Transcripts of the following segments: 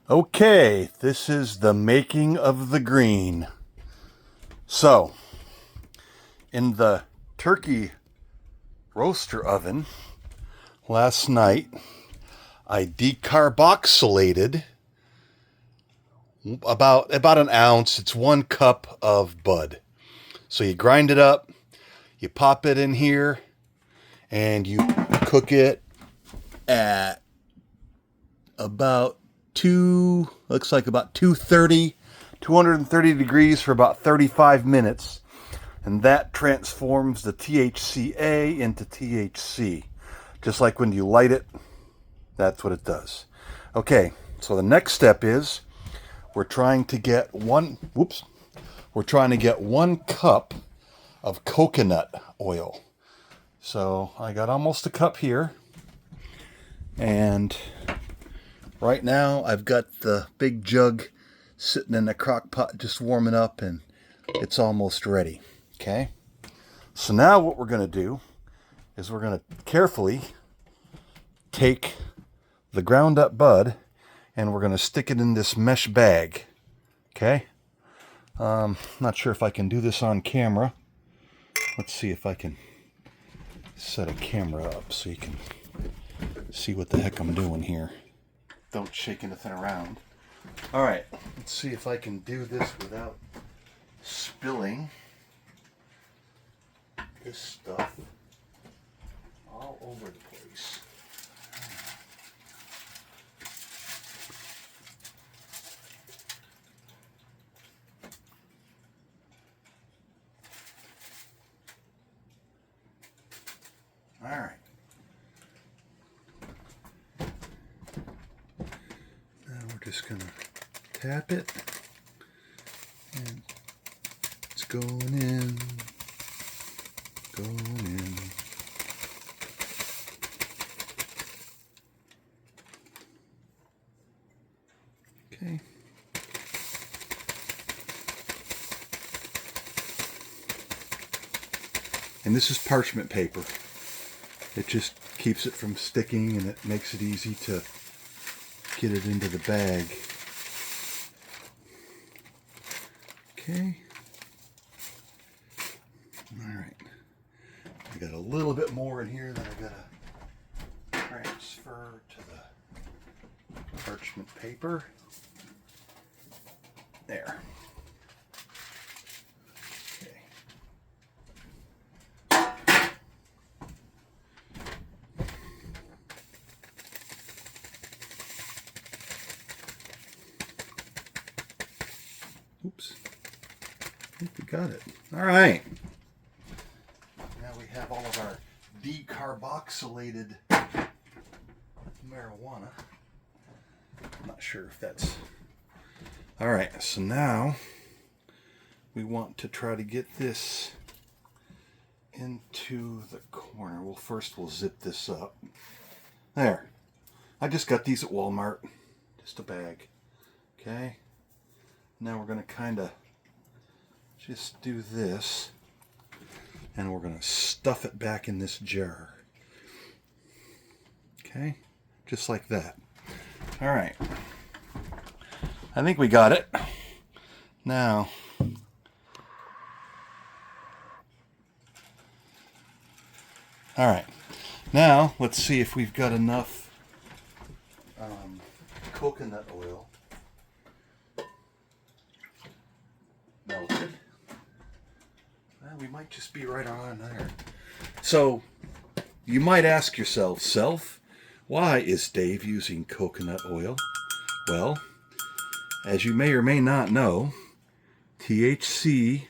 Okay, this is the making of the green. So, in the turkey roaster oven last night, I decarboxylated about an ounce. It's 1 cup of bud. So you grind it up, you pop it in here, and you cook it at about about 230 degrees for about 35 minutes. And that transforms the THCA into THC. Just like when you light it, that's what it does. Okay, so the next step is we're trying to get 1 cup of coconut oil. So I got almost a cup here. And right now I've got the big jug sitting in the crock pot just warming up, and it's almost ready. Okay? So now what we're going to do is we're going to carefully take the ground up bud and we're going to stick it in this mesh bag. Okay? Not sure if I can do this on camera. Let's see if I can set a camera up so you can see what the heck I'm doing here. Don't shake anything around. Alright, let's see if I can do this without spilling this stuff all over the place. Alright. Now we're just going to tap it, and it's going in, going in. Okay. And this is parchment paper. It just keeps it from sticking, and it makes it easy to get it into the bag. Okay. Alright. I got a little bit more in here that I gotta transfer to the parchment paper. There. Okay. Oops. I think we got it. All right. Now we have all of our decarboxylated marijuana. I'm not sure if that's... All right, so now we want to try to get this into the corner. Well, first we'll zip this up. There. I just got these at Walmart. Just a bag. Okay. Now we're going to kind of just do this, and we're going to stuff it back in this jar. Okay, just like that. All right, I think we got it. Now, all right, now let's see if we've got enough coconut oil melted. Well, we might just be right on there. So, you might ask yourself, why is Dave using coconut oil? Well, as you may or may not know, THC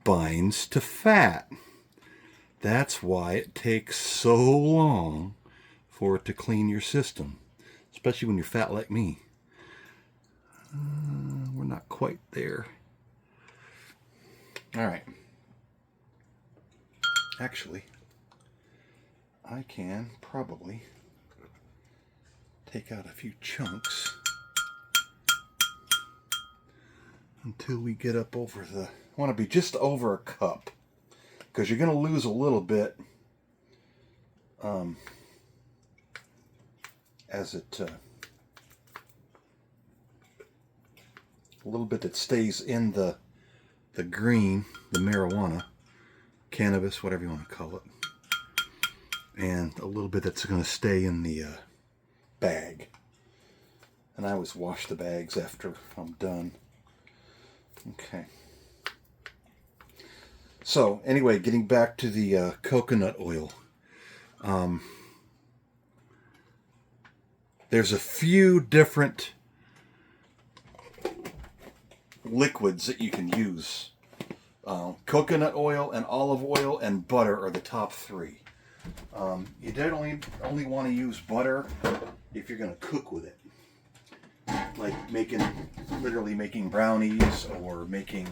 binds to fat. That's why it takes so long for it to clean your system, especially when you're fat like me. We're not quite there. All right. Actually, I can probably take out a few chunks until we get up over the... I want to be just over a cup, because you're going to lose a little bit as it a little bit that stays in the green, the marijuana, cannabis, whatever you want to call it, and a little bit that's going to stay in the bag. And I always wash the bags after I'm done. Okay. So anyway, getting back to the coconut oil. There's a few different liquids that you can use. Coconut oil and olive oil and butter are the top three. You don't only want to use butter if you're going to cook with it. Like literally making brownies or making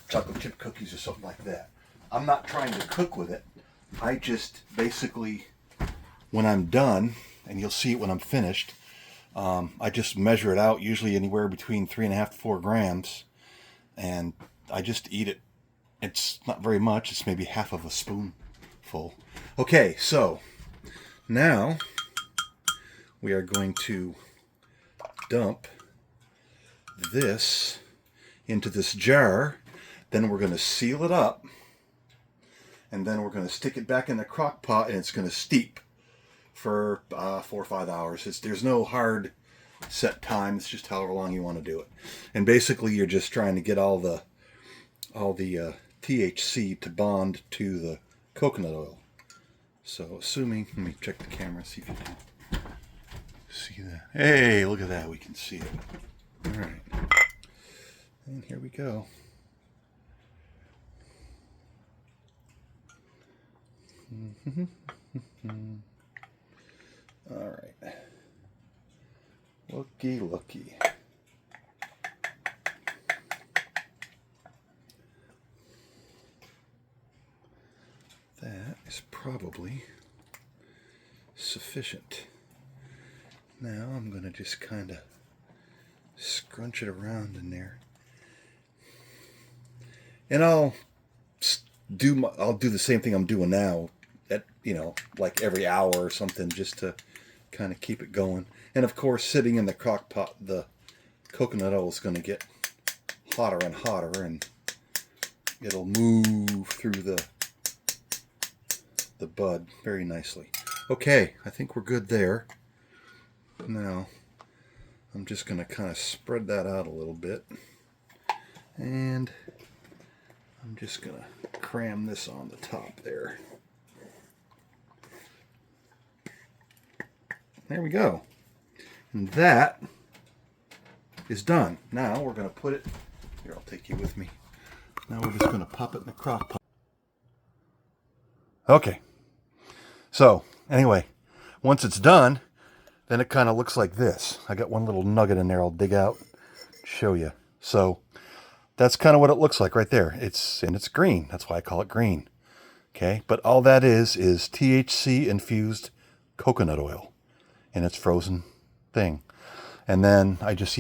chocolate chip cookies or something like that. I'm not trying to cook with it. I just basically, when I'm done, and you'll see it when I'm finished, I just measure it out, usually anywhere between 3.5 to 4 grams, and I just eat it. It's not very much. It's maybe half of a spoonful. Okay, so now we are going to dump this into this jar. Then we're going to seal it up, and then we're going to stick it back in the crock pot, and it's going to steep for 4 or 5 hours. There's no hard set time. It's just however long you want to do it. And basically, you're just trying to get all the THC to bond to the coconut oil. So, assuming, let me check the camera, see if you can see that. Hey, look at that. We can see it. All right. And here we go. All right. Looky. That is probably sufficient. Now I'm going to just kind of scrunch it around in there. And I'll do the same thing I'm doing now at, like every hour or something, just to kind of keep it going. And of course, sitting in the crock pot, the coconut oil is going to get hotter and hotter, and it'll move through the bud very nicely. Okay, I think we're good there. Now, I'm just going to kind of spread that out a little bit. And I'm just going to cram this on the top there. There we go. And that is done. Now we're going to put it, here, I'll take you with me. Now we're just going to pop it in the crock pot. Okay. So, anyway, once it's done, then it kind of looks like this. I got one little nugget in there I'll dig out, show you. So, that's kind of what it looks like right there. It's green. That's why I call it green. Okay, but all that is THC infused coconut oil in its frozen thing. And then I got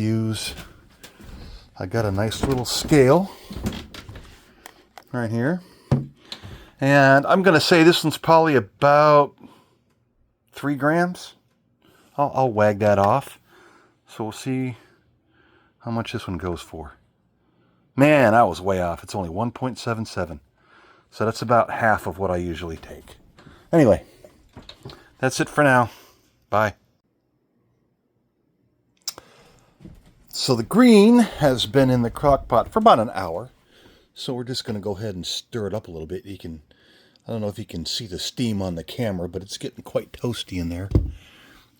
a nice little scale right here. And I'm going to say this one's probably about 3 grams. I'll wag that off. So we'll see how much this one goes for. Man, I was way off. It's only 1.77. So that's about half of what I usually take. Anyway, that's it for now. Bye. So the green has been in the crock pot for about an hour. So we're just going to go ahead and stir it up a little bit. I don't know if you can see the steam on the camera, but it's getting quite toasty in there.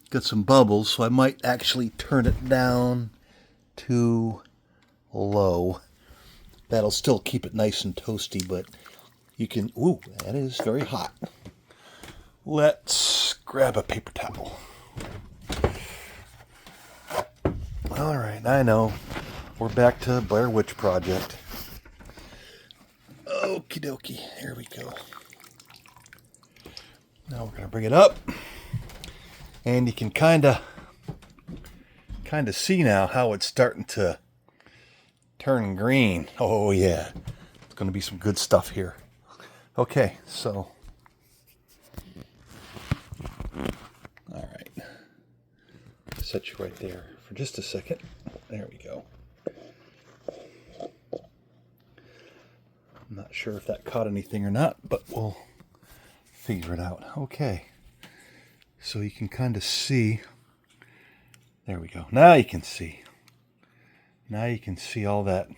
Got some bubbles, so I might actually turn it down to low. That'll still keep it nice and toasty, but you can... Ooh, that is very hot. Let's grab a paper towel. All right, I know. We're back to Blair Witch Project. Okie dokie, here we go. Now we're going to bring it up. And you can kind of see now how it's starting to turn green. Oh yeah, it's going to be some good stuff here. Okay, so all right, set you right there for just a second. There we go. I'm not sure if that caught anything or not, but we'll figure it out. Okay. So you can kind of see. There we go. Now you can see. Now you can see all that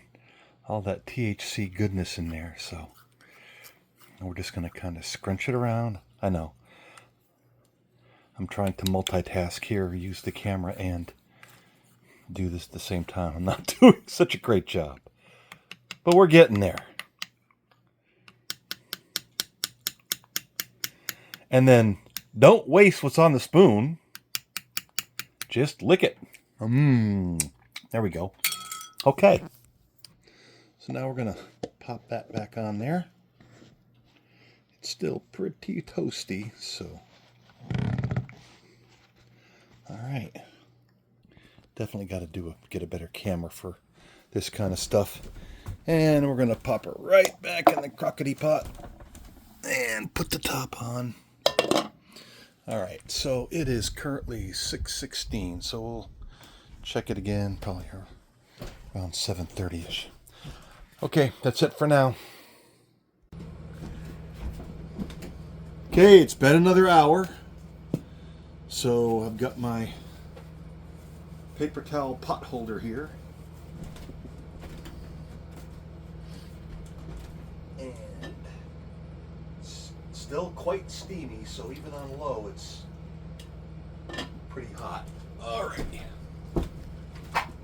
THC goodness in there. So we're just going to kind of scrunch it around. I know. I'm trying to multitask here, use the camera and do this at the same time. I'm not doing such a great job, but we're getting there. And then don't waste what's on the spoon. Just lick it. There we go. Okay. So now we're going to pop that back on there. It's still pretty toasty, so. All right. Definitely got to get a better camera for this kind of stuff. And we're going to pop it right back in the crockety pot and put the top on. All right, so it is currently 6:16, so we'll check it again probably around 7:30ish. Okay, that's it for now. Okay, it's been another hour. So I've got my paper towel pot holder here. And it's still quite steamy, so even on low it's pretty hot. Alrighty.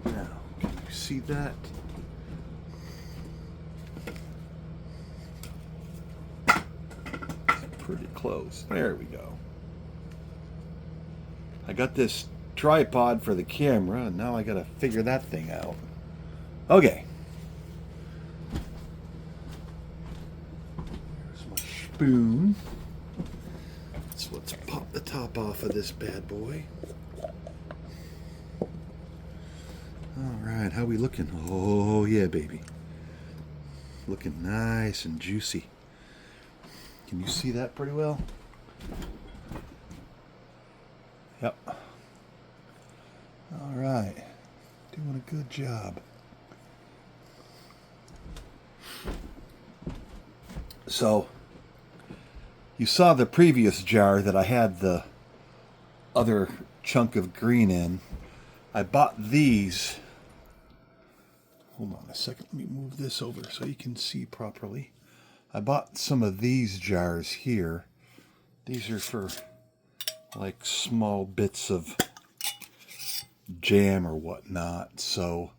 Now, can you see that? Pretty close. There we go. I got this tripod for the camera, and now I gotta figure that thing out. Okay. Here's my spoon. So let's pop the top off of this bad boy. Alright, how we looking? Oh yeah, baby. Looking nice and juicy. Can you see that pretty well? Yep. All right. Doing a good job. So, you saw the previous jar that I had the other chunk of green in. I bought these. Hold on a second. Let me move this over so you can see properly. I bought some of these jars here. These are for like small bits of jam or whatnot. So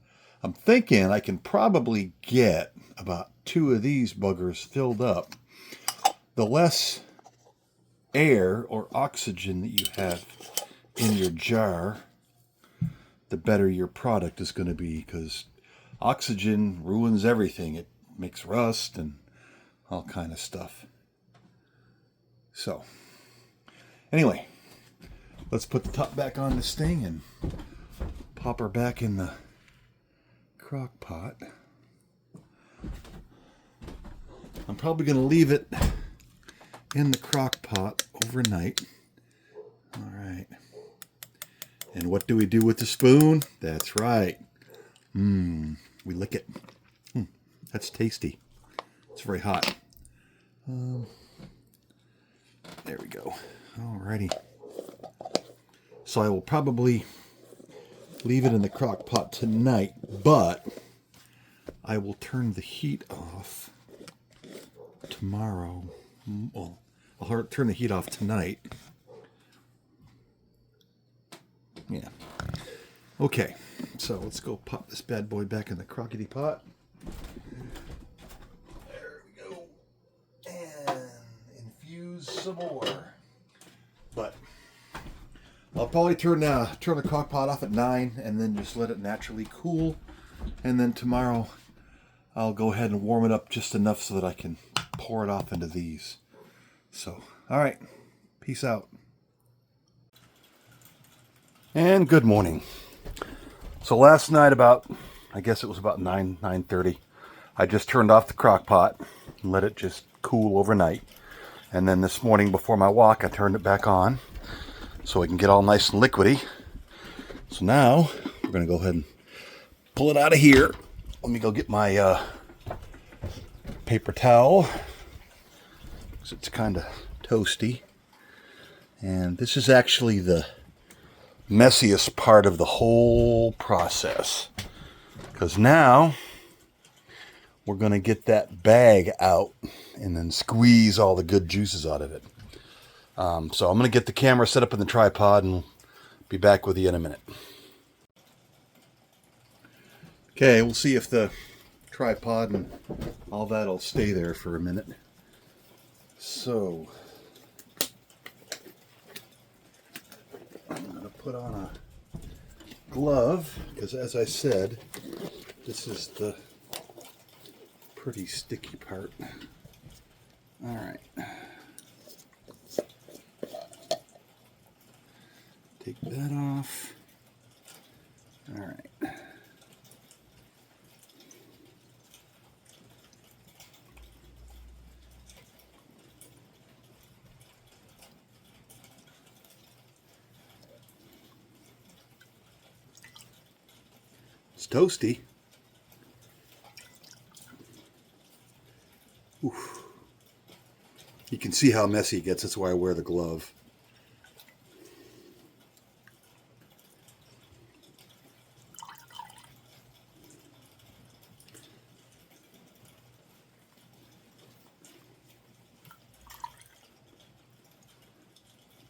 I'm thinking I can probably get about 2 of these buggers filled up. The less air or oxygen that you have in your jar, the better your product is going to be, because oxygen ruins everything. It makes rust and all kind of stuff. So anyway, let's put the top back on this thing and pop her back in the crock pot. I'm probably going to leave it in the crock pot overnight. All right. And what do we do with the spoon? That's right. We lick it. That's tasty. It's very hot. There we go. Alrighty. So I will probably leave it in the crock pot tonight, but I will turn the heat off tomorrow. Well, I'll turn the heat off tonight. Yeah. Okay. So let's go pop this bad boy back in the crockety pot. There we go. And infuse some more. But I'll probably turn the crock pot off at 9 and then just let it naturally cool. And then tomorrow I'll go ahead and warm it up just enough so that I can pour it off into these. So, all right. Peace out. And good morning. So last night I guess it was about 9:30, I just turned off the crock pot and let it just cool overnight. And then this morning before my walk, I turned it back on so it can get all nice and liquidy. So now going to go ahead and pull it out of here. Let me go get my paper towel, because it's kind of toasty. And this is actually the messiest part of the whole process, because now we're going to get that bag out and then squeeze all the good juices out of it. So I'm going to get the camera set up in the tripod and be back with you in a minute. Okay, we'll see if the tripod and all that will stay there for a minute. So I'm going to put on a glove, because as I said, this is the pretty sticky part. All right. Take that off. All right. It's toasty. Oof. You can see how messy it gets. That's why I wear the glove.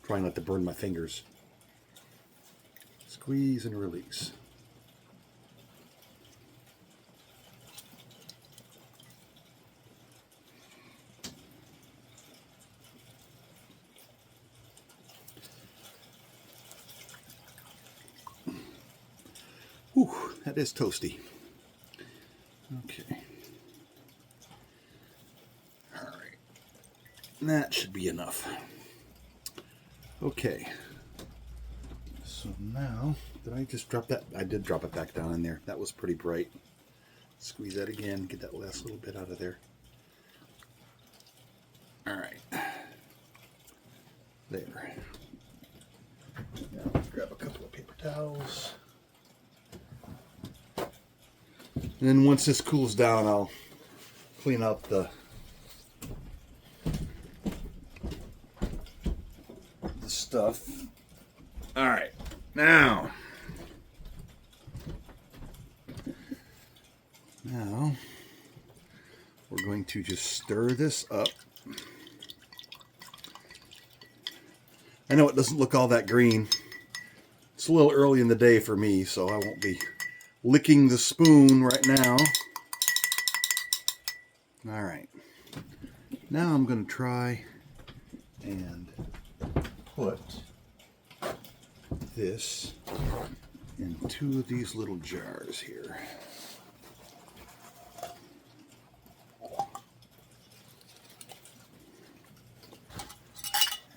Trying not to burn my fingers. Squeeze and release. Whew, that is toasty. Okay. All right. That should be enough. Okay. So now, did I just drop that? I did drop it back down in there. That was pretty bright. Squeeze that again, get that last little bit out of there. All right. There. Now let's grab a couple of paper towels. And then once this cools down, I'll clean out the stuff. All right, now we're going to just stir this up. I know it doesn't look all that green. It's a little early in the day for me, so I won't be licking the spoon right now. All right, now I'm going to try and put this in two of these little jars here.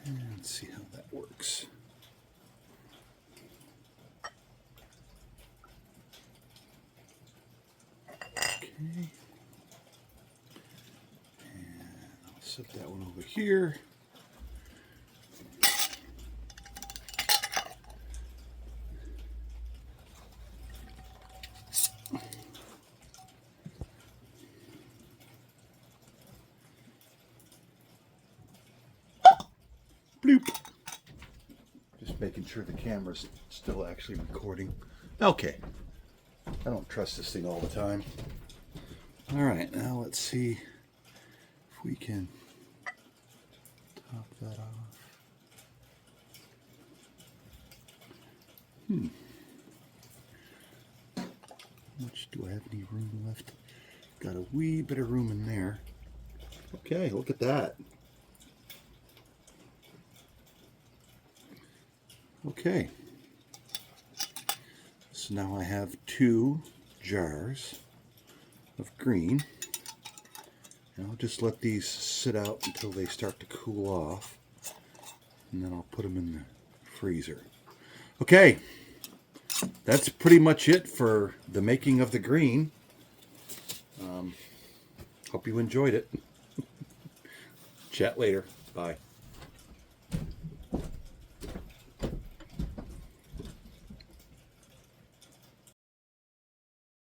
And see how that works. Okay. And I'll set that one over here. Bloop. Just making sure the camera's still actually recording. Okay. I don't trust this thing all the time. All right, now let's see if we can top that off. How much do I have any room left? Got a wee bit of room in there. Okay, look at that. Okay, so now I have two jars of green, and I'll just let these sit out until they start to cool off, and then I'll put them in the freezer. Okay, that's pretty much it for the making of the green. Hope you enjoyed it. Chat later. Bye.